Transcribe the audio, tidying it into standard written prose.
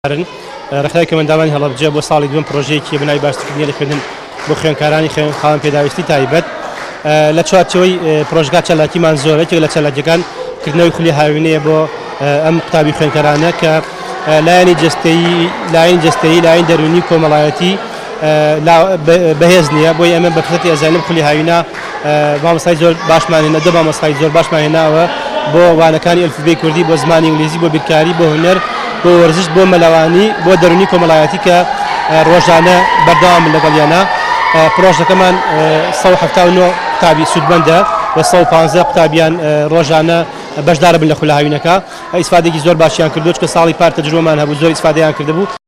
رەخنەی کەمەنداوانی هەڵەبجە بۆ ساڵی دوم پرۆژەیەکی بناوی باشترکردنی لە خوێندن بۆ خوێندکارانی خاوەن پێداویستی تایبەت لە چوارچەوەی پرۆژگا چالاکیمان زۆرە لە چالاکیەکان کردنەوەی خولی هاوینەیە بۆ ئەم قوتابی خوێندکارانە کە لایەنی جەستەیی لایەن دەرونی کۆمەڵایەتی بەهێز نییە بۆی ئەمە بە فرصەتی ئەزانم خولی هاوینە مامۆستای زۆر باشمان هێنا دە مامۆستای زۆر باشمان هێناوە بۆ وانەکانی ئەلفوبێی کوردی بۆ زمانی ئینگلیزی بۆ بیرکاری بۆ هونەر بۆ وەرزش بۆ مەلەوانی بۆ دەرونی کۆمەڵایەتی کە ڕۆژانە بەردەوام لەگەڵیانە پرۆژەکەمان 179 قوتابی سوودمەندە و 115 قوتابیان ڕۆژانە بەشدارە بن لە خولی هاوینەکە ئیسفادێکی زۆر باشیان کردو چکە ساڵی پار تەجروبەمان هەبوو زۆر ئیسفادەیان کردبوو.